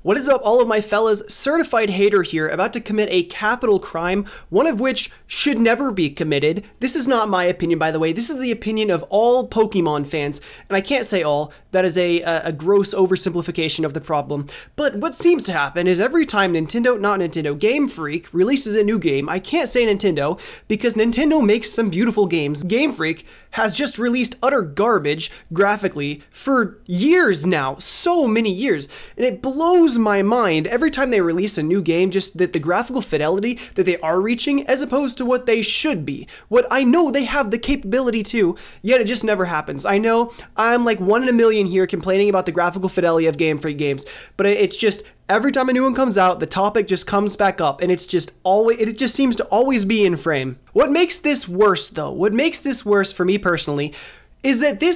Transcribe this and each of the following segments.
What is up, all of my fellas? Certified hater here, about to commit a capital crime, one of which should never be committed. This is not my opinion, by the way. This is the opinion of all Pokemon fans, and I can't say all. That is a gross oversimplification of the problem. But what seems to happen is every time Game Freak releases a new game, I can't say Nintendo, because Nintendo makes some beautiful games. Game Freak has just released utter garbage, graphically, for years now. So many years. And it blows my mind every time they release a new game, just that the graphical fidelity that they are reaching as opposed to what they should be. What I know they have the capability to, yet it just never happens. I know I'm like 1 in a million here complaining about the graphical fidelity of Game Freak games, but it's just every time a new one comes out, the topic just comes back up, and it just seems to always be in frame. What makes this worse though, what makes this worse for me personally, is that the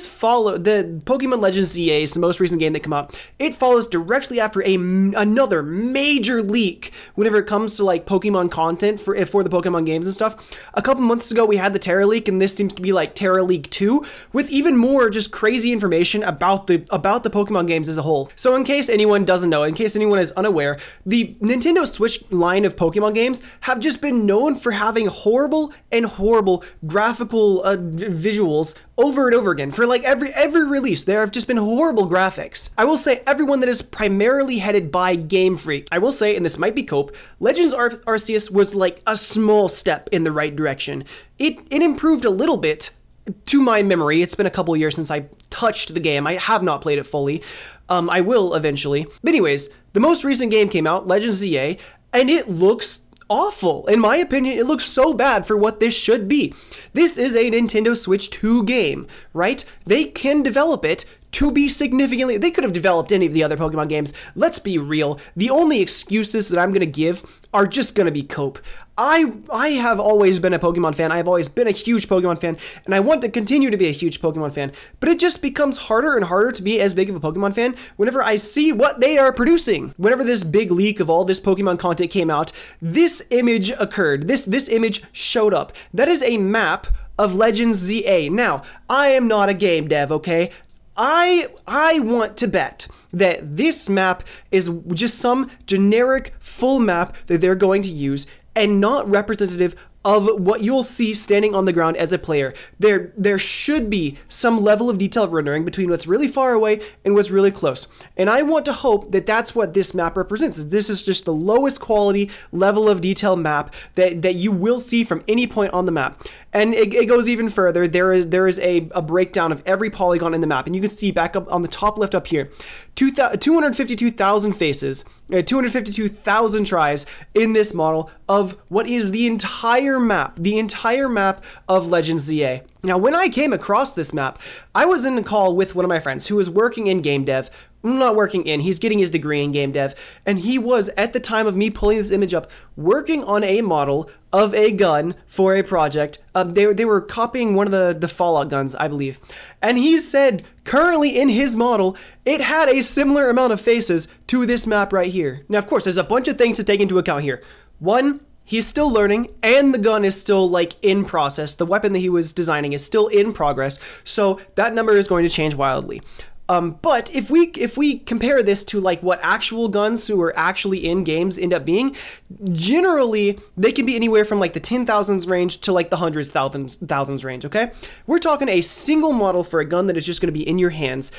Pokemon Legends ZA is the most recent game that came out. It follows directly after another major leak whenever it comes to like Pokemon content for the Pokemon games and stuff. A couple months ago we had the Terra leak, and this seems to be like Terra Leak 2 with even more just crazy information about the Pokemon games as a whole. So in case anyone doesn't know, in case anyone is unaware, the Nintendo Switch line of Pokemon games have just been known for having horrible graphical visuals over and over again. For like every release, there have just been horrible graphics. I will say everyone that is primarily headed by Game Freak, I will say, and this might be Cope, Legends Arceus was like a small step in the right direction. It improved a little bit to my memory. It's been a couple years since I touched the game. I have not played it fully. I will eventually. But anyways, the most recent game came out, Legends ZA, and it looks awful. In my opinion, it looks so bad for what this should be. This is a Nintendo Switch 2 game, right? They can develop it to be significantly... They could have developed any of the other Pokemon games. Let's be real. The only excuses that I'm going to give are just going to be Cope. I have always been a Pokemon fan. I have always been a huge Pokemon fan, and I want to continue to be a huge Pokemon fan. But it just becomes harder and harder to be as big of a Pokemon fan whenever I see what they are producing. Whenever this big leak of all this Pokemon content came out, this image occurred. This image showed up. That is a map of Legends ZA. Now, I am not a game dev, okay? I want to bet that this map is just some generic full map that they're going to use and not representative of what you'll see standing on the ground as a player. There should be some level of detail rendering between what's really far away and what's really close. And I want to hope that that's what this map represents. This is just the lowest quality level of detail map that you will see from any point on the map. And it goes even further. There is a breakdown of every polygon in the map. And you can see back up on the top left up here, 252,000 faces, 252,000 tries in this model of what is the entire map of Legends ZA. Now, when I came across this map, I was in a call with one of my friends who was working in game dev. Not working in, he's getting his degree in game dev, and he was, at the time of me pulling this image up, working on a model of a gun for a project. They were copying one of the Fallout guns, I believe. And he said, currently in his model, it had a similar amount of faces to this map right here. Now, of course, there's a bunch of things to take into account here. One, he's still learning, and the gun is still like in process. The weapon that he was designing is still in progress, so that number is going to change wildly. But if we compare this to like what actual guns who are actually in games end up being, generally they can be anywhere from like the 10,000s range to like the hundreds, thousands range, okay? We're talking a single model for a gun that is just going to be in your hands,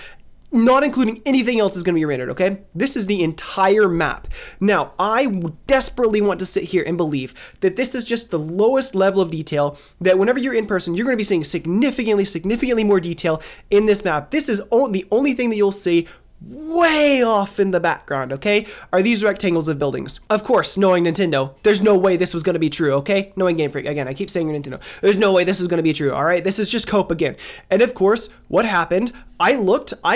not including anything else is going to be rendered, okay? This is the entire map. Now, I desperately want to sit here and believe that this is just the lowest level of detail, that whenever you're in person, you're going to be seeing significantly more detail in this map. This is the only thing that you'll see way off in the background, okay, are these rectangles of buildings. Of course, knowing Nintendo, there's no way this was going to be true, okay? Knowing Game Freak, again, I keep saying Nintendo, there's no way this is going to be true, all right? This is just Cope again. And of course, what happened? I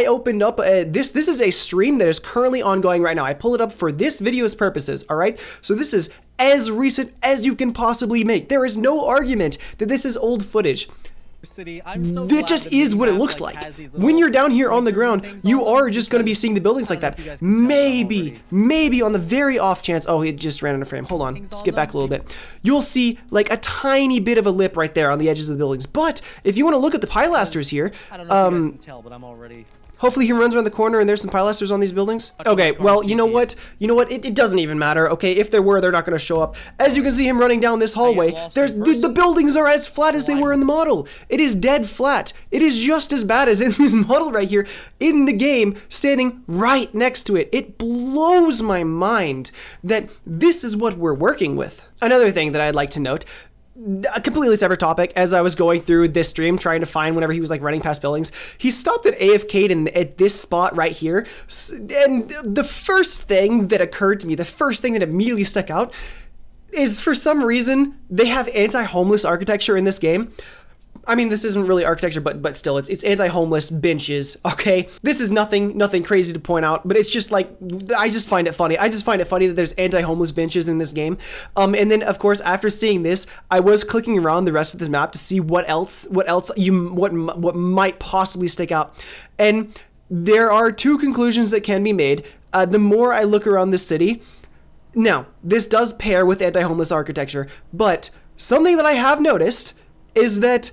opened up, this is a stream that is currently ongoing right now. I pull it up for this video's purposes, all right? So this is as recent as you can possibly make. There is no argument that this is old footage. That just is what it looks like. When you're down here on the ground, you are just going to be seeing the buildings like that. Maybe on the very off chance, oh, it just ran out of frame. Hold on, skip back a little bit. You'll see like a tiny bit of a lip right there on the edges of the buildings. But if you want to look at the pilasters here, Hopefully he runs around the corner and there's some pilasters on these buildings. Okay, well, you know what? It doesn't even matter. Okay, if there were, they're not going to show up. As you can see him running down this hallway, the buildings are as flat as they were in the model. It is dead flat. It is just as bad as in this model right here in the game, standing right next to it. It blows my mind that this is what we're working with. Another thing that I'd like to note, a completely separate topic, as I was going through this stream trying to find whenever he was like running past buildings, he stopped at AFK'd at this spot right here, and the first thing that occurred to me, the first thing that immediately stuck out is, for some reason, they have anti-homeless architecture in this game. I mean, this isn't really architecture, but still, it's anti-homeless benches, okay? This is nothing crazy to point out, but it's just like, I just find it funny. I just find it funny that there's anti-homeless benches in this game. And then, of course, after seeing this, I was clicking around the rest of this map to see what might possibly stick out. And there are two conclusions that can be made. The more I look around this city, now, this does pair with anti-homeless architecture, but something that I have noticed is that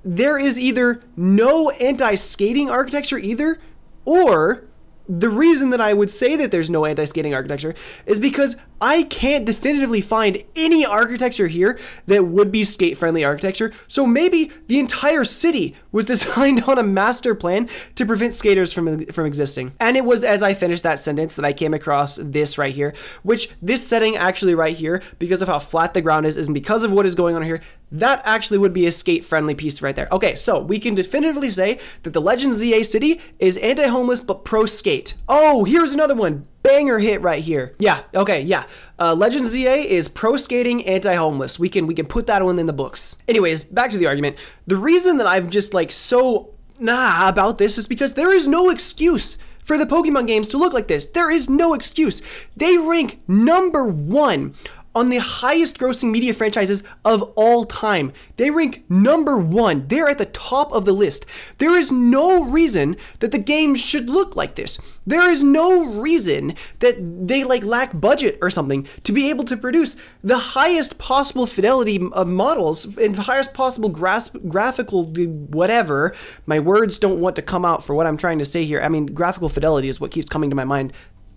there is either no anti-skating architecture either, or the reason that I would say that there's no anti-skating architecture is because I can't definitively find any architecture here that would be skate-friendly architecture. So maybe the entire city was designed on a master plan to prevent skaters from existing. And it was as I finished that sentence that I came across this right here, which this setting actually right here, because of how flat the ground is and because of what is going on here, that actually would be a skate-friendly piece right there. Okay, so we can definitively say that the Legends ZA city is anti-homeless but pro-skate. Oh, here's another one. Banger hit right here. Yeah, okay, yeah. Legends ZA is pro-skating, anti-homeless. We can put that one in the books. Anyways, back to the argument. The reason that I'm just like so about this is because there is no excuse for the Pokemon games to look like this. There is no excuse. They rank #1 on the highest grossing media franchises of all time. They rank #1. They're at the top of the list. There is no reason that the game should look like this. There is no reason that they like lack budget or something to be able to produce the highest possible fidelity of models and the highest possible graphical whatever. My words don't want to come out for what I'm trying to say here. I mean, graphical fidelity is what keeps coming to my mind.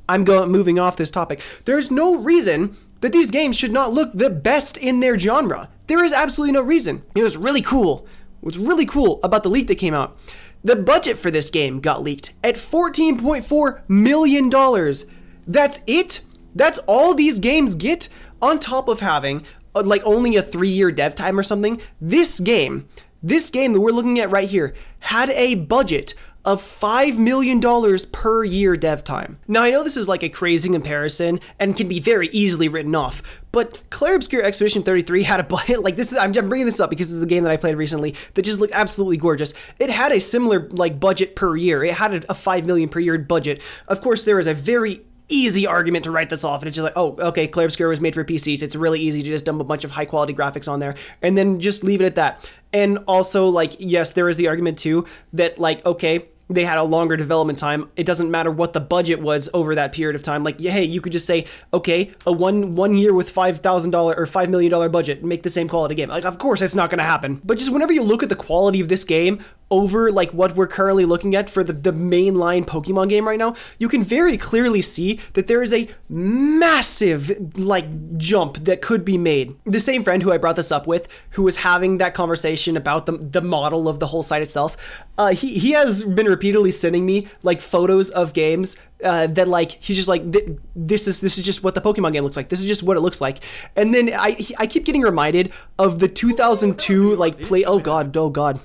I'm moving off this topic. There's no reason that these games should not look the best in their genre. There is absolutely no reason. It was really cool. What's really cool about the leak that came out, the budget for this game got leaked at $14.4 million. That's it? That's all these games get? On top of having like only a 3-year dev time or something, this game that we're looking at right here had a budget of $5 million per year dev time. Now, I know this is like a crazy comparison and can be very easily written off, but Clair Obscur Expedition 33 had a budget like this. I'm bringing this up because this is a game that I played recently that just looked absolutely gorgeous. It had a similar like budget per year. It had a 5 million per year budget. Of course, there is a very easy argument to write this off, and it's just like, oh, okay, Clair Obscur was made for PCs. It's really easy to just dump a bunch of high quality graphics on there and then just leave it at that. And also, like, yes, there is the argument too that like, okay, they had a longer development time. It doesn't matter what the budget was over that period of time. Like, hey, you could just say, okay, a one year with $5,000 or $5 million budget, make the same quality game. Like, of course, it's not going to happen. But just whenever you look at the quality of this game over like what we're currently looking at for the mainline Pokemon game right now, you can very clearly see that there is a massive like jump that could be made. The same friend who I brought this up with, who was having that conversation about the model of the whole site itself, he has been repeatedly sending me like photos of games that like he's just like, this is just what the Pokemon game looks like. This is just what it looks like. And then I keep getting reminded of the 2002 like play. Oh god,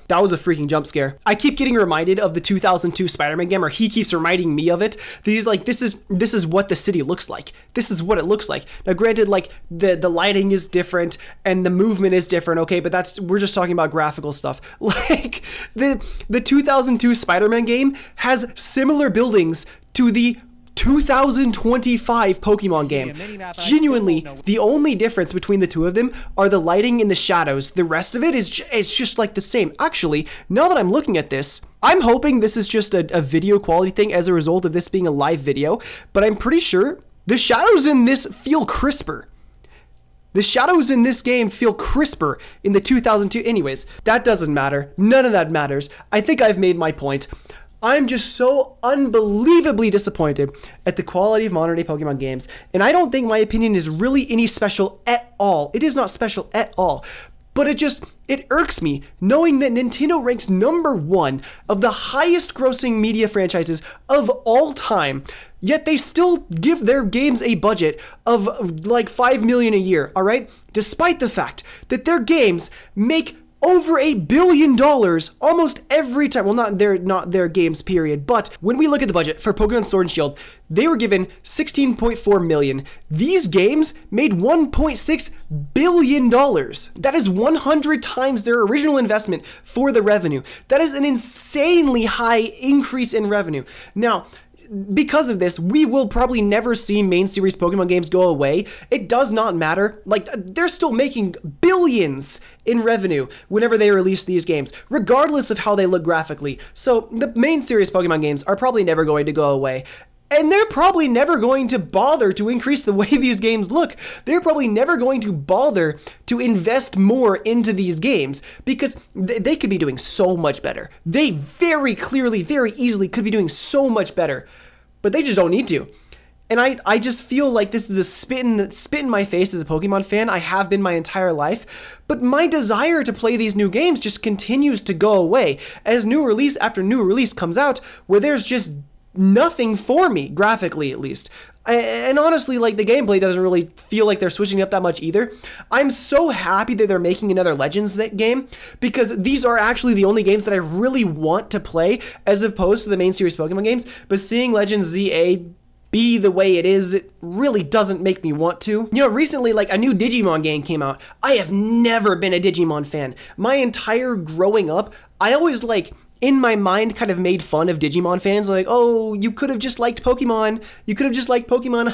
that was a freaking jump scare. I keep getting reminded of the 2002 Spider-Man game, or he keeps reminding me of it. That he's like, this is what the city looks like. This is what it looks like. Now, granted, like the lighting is different and the movement is different. Okay, but we're just talking about graphical stuff. Like the 2002 Spider-Man game has similar buildings to the 2025 Pokemon game. Genuinely, the only difference between the two of them are the lighting and the shadows. The rest of it is it's just like the same. Actually, now that I'm looking at this, I'm hoping this is just a video quality thing as a result of this being a live video, but I'm pretty sure the shadows in this feel crisper. The shadows in this game feel crisper in the 2002. Anyways, that doesn't matter. None of that matters. I think I've made my point. I'm just so unbelievably disappointed at the quality of modern day Pokemon games, and I don't think my opinion is really any special at all. It is not special at all. But it irks me knowing that Nintendo ranks #1 of the highest grossing media franchises of all time, yet they still give their games a budget of like $5 million a year, all right? Despite the fact that their games make over $1 billion almost every time. Well, not their games, period. But when we look at the budget for Pokemon Sword and Shield, they were given $16.4 million. These games made $1.6 billion. That is 100 times their original investment for the revenue. That is an insanely high increase in revenue. Now, because of this, we will probably never see main series Pokemon games go away. It does not matter. Like, they're still making billions in revenue whenever they release these games, regardless of how they look graphically. So the main series Pokemon games are probably never going to go away. And they're probably never going to bother to increase the way these games look. They're probably never going to bother to invest more into these games because they could be doing so much better. They very clearly, very easily could be doing so much better, but they just don't need to. And I just feel like this is a spit in my face as a Pokemon fan. I have been my entire life, but my desire to play these new games just continues to go away as new release after new release comes out where there's just nothing for me, graphically at least. And honestly, like, the gameplay doesn't really feel like they're switching up that much either. I'm so happy that they're making another Legends game because these are actually the only games that I really want to play as opposed to the main series Pokemon games. But seeing Legends ZA be the way it is, it really doesn't make me want to. You know, recently, like, a new Digimon game came out. I have never been a Digimon fan. My entire growing up, I always, like, in my mind, kind of made fun of Digimon fans, like, oh, you could have just liked Pokemon. You could have just liked Pokemon.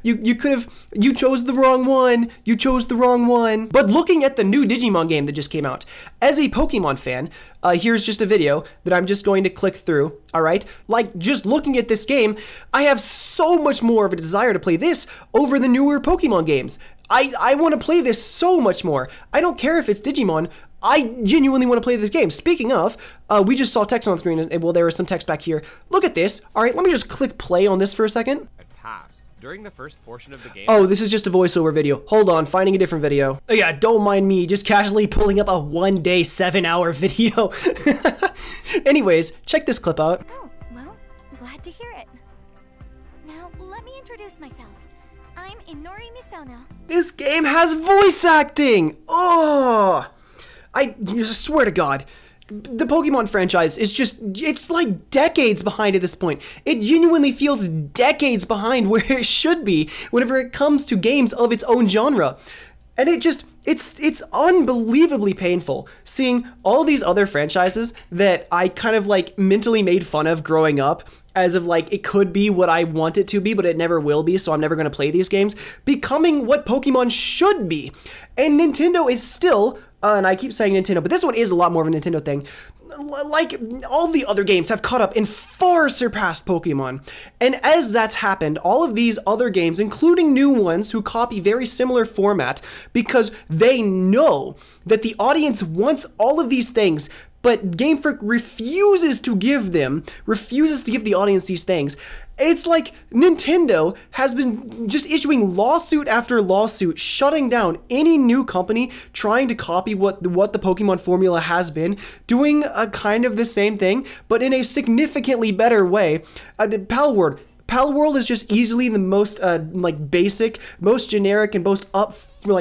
You chose the wrong one. You chose the wrong one. But looking at the new Digimon game that just came out, as a Pokemon fan, here's just a video that I'm just going to click through, all right? Like, just looking at this game, I have so much more of a desire to play this over the newer Pokemon games. I want to play this so much more. I don't care if it's Digimon. I genuinely want to play this game. Speaking of, we just saw text on the screen, and well, there was some text back here. Look at this. All right, let me just click play on this for a second. I passed during the first portion of the game. Oh, this is just a voiceover video. Hold on, finding a different video. Oh yeah, don't mind me, just casually pulling up a 1-day, 7-hour video. Anyways, check this clip out. Oh, well, glad to hear it. Now, let me introduce myself. I'm Inori Misono. This game has voice acting! Oh! I swear to God, the Pokemon franchise is just, it's like decades behind at this point. It genuinely feels decades behind where it should be whenever it comes to games of its own genre. And it just, it's unbelievably painful seeing all these other franchises that I kind of like mentally made fun of growing up as of like, it could be what I want it to be, but it never will be, so I'm never going to play these games, becoming what Pokemon should be. And Nintendo is still, and I keep saying Nintendo, but this one is a lot more of a Nintendo thing, like all the other games have caught up and far surpassed Pokemon. And as that's happened, all of these other games, including new ones who copy very similar format because they know that the audience wants all of these things, but Game Freak refuses to give the audience these things. It's like Nintendo has been just issuing lawsuit after lawsuit, shutting down any new company trying to copy what the Pokemon formula has been, doing a kind of the same thing, but in a significantly better way. Palworld is just easily the most like basic, most generic, and most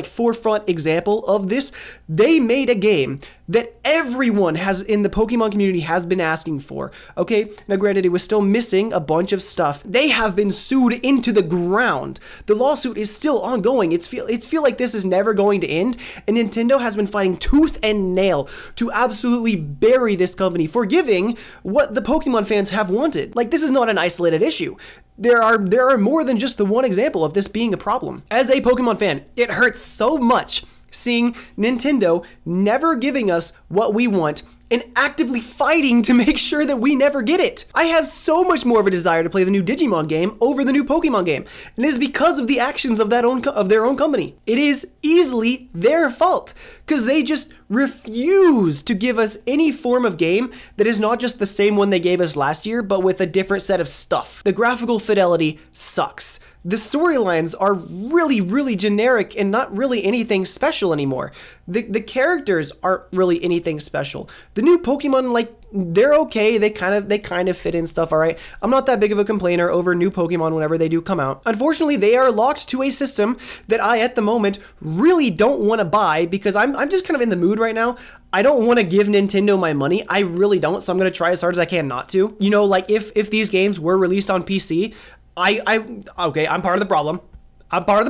forefront example of this. They made a game that everyone has in the Pokemon community has been asking for. Okay, now granted, it was still missing a bunch of stuff. They have been sued into the ground. The lawsuit is still ongoing. It's feel like this is never going to end, and Nintendo has been fighting tooth and nail to absolutely bury this company for giving what the Pokemon fans have wanted. Like, this is not an isolated issue. There are more than just the one example of this being a problem. As a Pokemon fan, it hurts so much seeing Nintendo never giving us what we want and actively fighting to make sure that we never get it. I have so much more of a desire to play the new Digimon game over the new Pokemon game, and it is because of the actions of their own company. It is easily their fault, because they just refuse to give us any form of game that is not just the same one they gave us last year, but with a different set of stuff. The graphical fidelity sucks. The storylines are really, really generic and not really anything special anymore. The characters aren't really anything special. The new Pokemon, like, they're okay. They kind of fit in stuff, all right? I'm not that big of a complainer over new Pokemon whenever they do come out. Unfortunately, they are locked to a system that I, at the moment, really don't want to buy because I'm just kind of in the mood right now. I don't want to give Nintendo my money. I really don't, so I'm going to try as hard as I can not to. You know, like, if these games were released on PC, okay, I'm part of the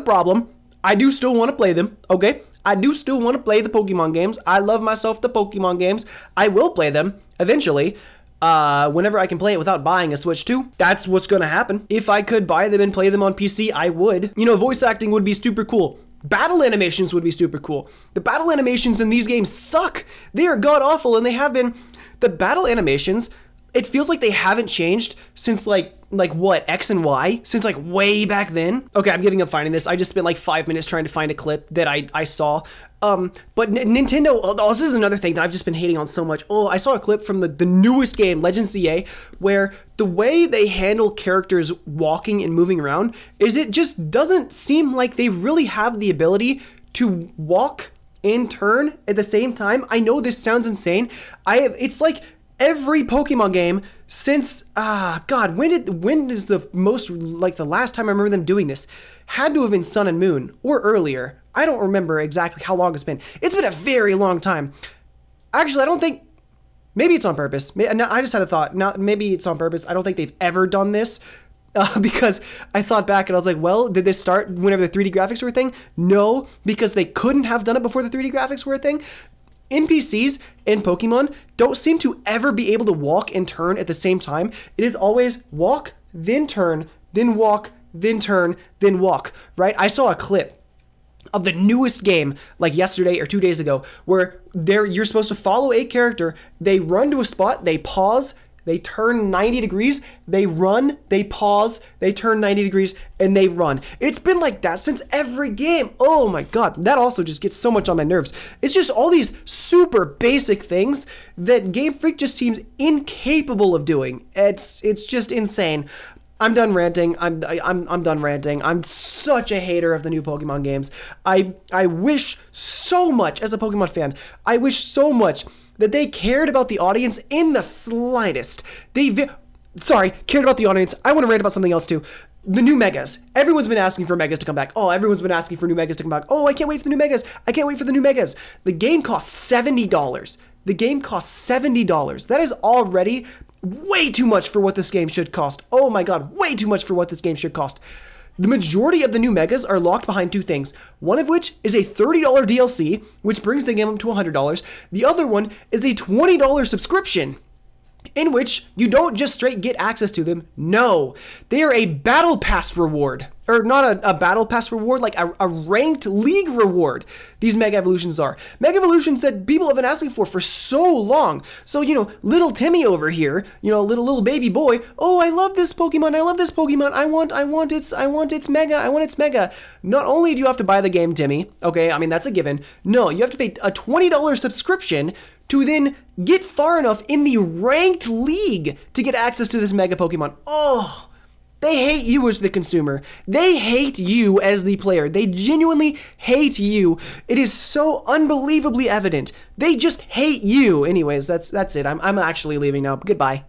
problem. I do still want to play them, okay? I do still want to play the Pokemon games. I love myself the Pokemon games. I will play them eventually. Whenever I can play it without buying a Switch 2, that's what's going to happen. If I could buy them and play them on PC, I would. You know, voice acting would be super cool. Battle animations would be super cool. The battle animations in these games suck. They are god-awful, and they have been. The battle animations, it feels like they haven't changed since like what, X and Y? Since like way back then? Okay, I'm giving up finding this. I just spent like 5 minutes trying to find a clip that I saw. But Nintendo, this is another thing that I've just been hating on so much. Oh, I saw a clip from the newest game, Legends CA, where the way they handle characters walking and moving around is it just doesn't seem like they really have the ability to walk and turn at the same time. I know this sounds insane. It's like every Pokemon game since, God, when is the most, like the last time I remember them doing this? Had to have been Sun and Moon, or earlier. I don't remember exactly how long it's been. It's been a very long time. Actually, I don't think, maybe it's on purpose. I just had a thought. Now, maybe it's on purpose. I don't think they've ever done this. Because I thought back and I was like, well, did this start whenever the 3D graphics were a thing? No, because they couldn't have done it before the 3D graphics were a thing. NPCs in Pokemon don't seem to ever be able to walk and turn at the same time. It is always walk, then turn, then walk, then turn, then walk, right? I saw a clip of the newest game like yesterday or 2 days ago where you're supposed to follow a character, they run to a spot, they pause, they turn 90 degrees, they run, they pause, they turn 90 degrees, and they run. It's been like that since every game. Oh my God, that also just gets so much on my nerves. It's just all these super basic things that Game Freak just seems incapable of doing. It's just insane. I'm done ranting. I'm done ranting. I'm such a hater of the new Pokemon games. I wish so much, as a Pokemon fan, I wish so much that they cared about the audience in the slightest. Cared about the audience. I want to rant about something else too. The new Megas. Everyone's been asking for Megas to come back. Oh, everyone's been asking for new Megas to come back. Oh, I can't wait for the new Megas. I can't wait for the new Megas. The game costs $70. The game costs $70. That is already way too much for what this game should cost. Oh my God, way too much for what this game should cost. The majority of the new Megas are locked behind two things, one of which is a $30 DLC, which brings the game up to $100. The other one is a $20 subscription, in which you don't just straight get access to them. No, they are a battle pass reward. Or not a battle pass reward, like a ranked league reward. These Mega Evolutions are. Mega Evolutions that people have been asking for so long. So, you know, little Timmy over here, you know, little baby boy, oh, I love this Pokemon, I love this Pokemon, I want its Mega. Not only do you have to buy the game, Timmy, okay, I mean, that's a given. No, you have to pay a $20 subscription to then get far enough in the ranked league to get access to this Mega Pokemon. Oh, they hate you as the consumer. They hate you as the player. They genuinely hate you. It is so unbelievably evident. They just hate you. Anyways, that's it. I'm actually leaving now. Goodbye.